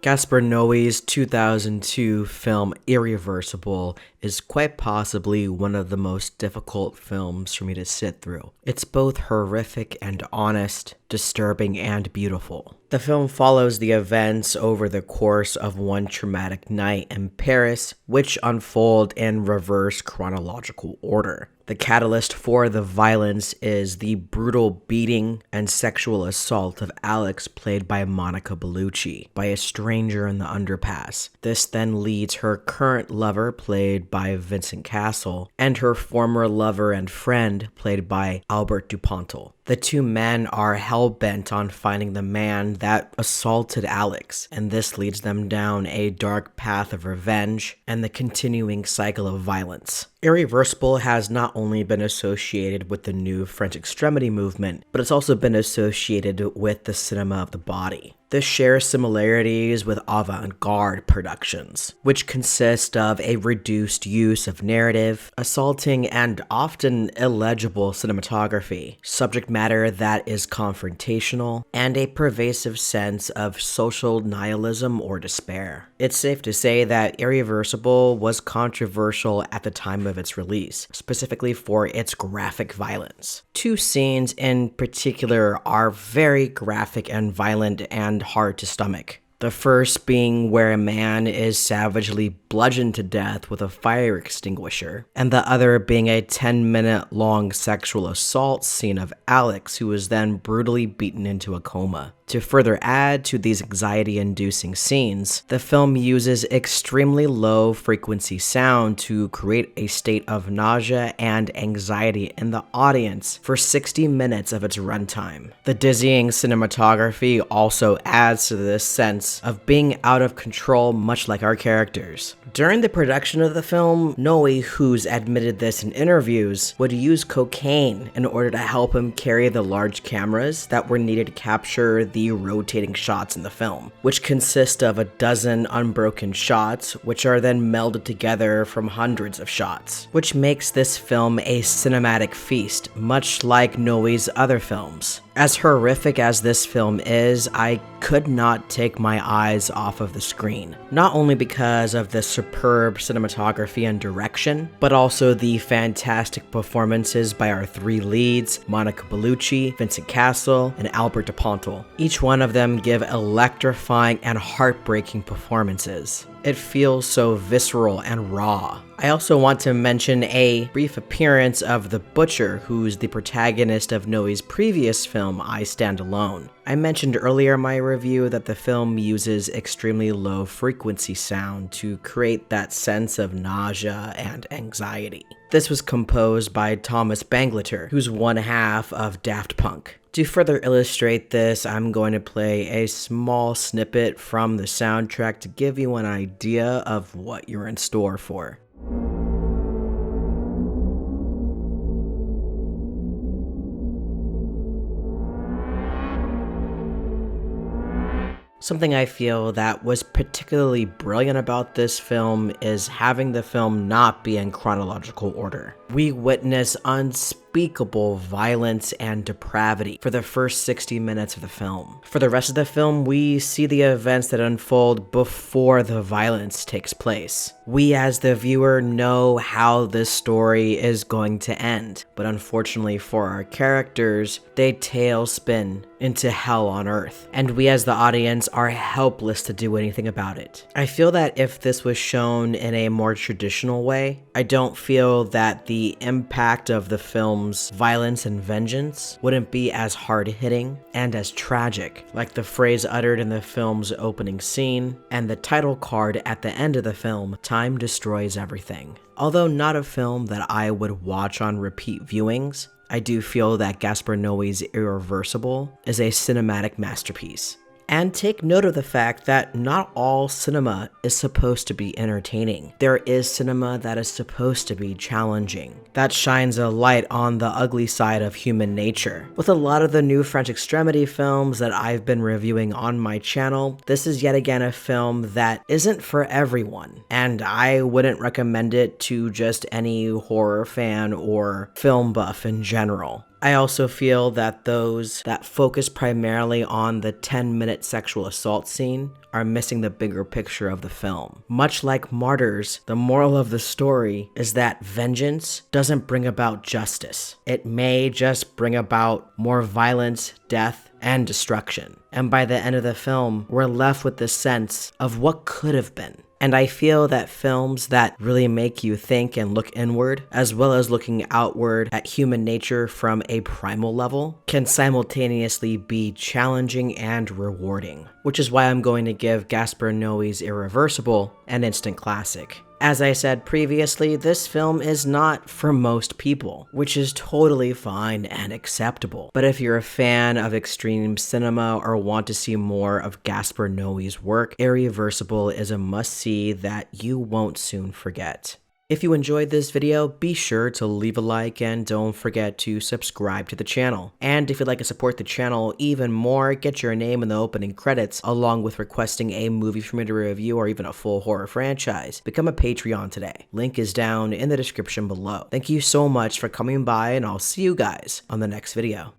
Gaspar Noé's 2002 film Irréversible is quite possibly one of the most difficult films for me to sit through. It's both horrific and honest, disturbing and beautiful. The film follows the events over the course of one traumatic night in Paris, which unfold in reverse chronological order. The catalyst for the violence is the brutal beating and sexual assault of Alex, played by Monica Bellucci, by a stranger in the underpass. This then leads her current lover, played by Vincent Cassel, and her former lover and friend, played by Albert Dupontel. The two men are hell-bent on finding the man that assaulted Alex, and this leads them down a dark path of revenge and the continuing cycle of violence. Irréversible has not only been associated with the new French extremity movement, but it's also been associated with the cinema of the body. This shares similarities with avant-garde productions, which consist of a reduced use of narrative, assaulting and often illegible cinematography, subject matter that is confrontational, and a pervasive sense of social nihilism or despair. It's safe to say that Irréversible was controversial at the time of its release, specifically for its graphic violence. Two scenes in particular are very graphic and violent and hard to stomach. The first being where a man is savagely bludgeoned to death with a fire extinguisher, and the other being a 10-minute long sexual assault scene of Alex, who was then brutally beaten into a coma. To further add to these anxiety-inducing scenes, the film uses extremely low-frequency sound to create a state of nausea and anxiety in the audience for 60 minutes of its runtime. The dizzying cinematography also adds to this sense of being out of control, much like our characters. During the production of the film, Noé, who's admitted this in interviews, would use cocaine in order to help him carry the large cameras that were needed to capture the rotating shots in the film, which consist of a dozen unbroken shots, which are then melded together from hundreds of shots, which makes this film a cinematic feast, much like Noé's other films. As horrific as this film is, I could not take my eyes off of the screen, not only because of the superb cinematography and direction, but also the fantastic performances by our three leads, Monica Bellucci, Vincent Cassel, and Albert Dupontel. Each one of them give electrifying and heartbreaking performances. It feels so visceral and raw. I also want to mention a brief appearance of the Butcher, who's the protagonist of Noé's previous film, I Stand Alone. I mentioned earlier in my review that the film uses extremely low frequency sound to create that sense of nausea and anxiety. This was composed by Thomas Bangalter, who's one half of Daft Punk. To further illustrate this, I'm going to play a small snippet from the soundtrack to give you an idea of what you're in store for. Something I feel that was particularly brilliant about this film is having the film not be in chronological order. We witness unspeakable violence and depravity for the first 60 minutes of the film. For the rest of the film, we see the events that unfold before the violence takes place. We as the viewer know how this story is going to end, but unfortunately for our characters, they tailspin into hell on earth, and we as the audience are helpless to do anything about it. I feel that if this was shown in a more traditional way, I don't feel that the impact of the film's violence and vengeance wouldn't be as hard-hitting and as tragic, like the phrase uttered in the film's opening scene and the title card at the end of the film, "Time destroys everything." Although not a film that I would watch on repeat viewings, I do feel that Gaspar Noé's Irréversible is a cinematic masterpiece. And take note of the fact that not all cinema is supposed to be entertaining. There is cinema that is supposed to be challenging. That shines a light on the ugly side of human nature. With a lot of the new French extremity films that I've been reviewing on my channel, this is yet again a film that isn't for everyone. And I wouldn't recommend it to just any horror fan or film buff in general. I also feel that those that focus primarily on the 10-minute sexual assault scene are missing the bigger picture of the film. Much like Martyrs, the moral of the story is that vengeance doesn't bring about justice. It may just bring about more violence, death, and destruction. And by the end of the film, we're left with this sense of what could have been. And I feel that films that really make you think and look inward, as well as looking outward at human nature from a primal level, can simultaneously be challenging and rewarding. Which is why I'm going to give Gaspar Noé's Irréversible an instant classic. As I said previously, this film is not for most people, which is totally fine and acceptable. But if you're a fan of extreme cinema or want to see more of Gaspar Noé's work, Irréversible is a must-see that you won't soon forget. If you enjoyed this video, be sure to leave a like and don't forget to subscribe to the channel. And if you'd like to support the channel even more, get your name in the opening credits, along with requesting a movie for me to review or even a full horror franchise, become a Patreon today. Link is down in the description below. Thank you so much for coming by, and I'll see you guys on the next video.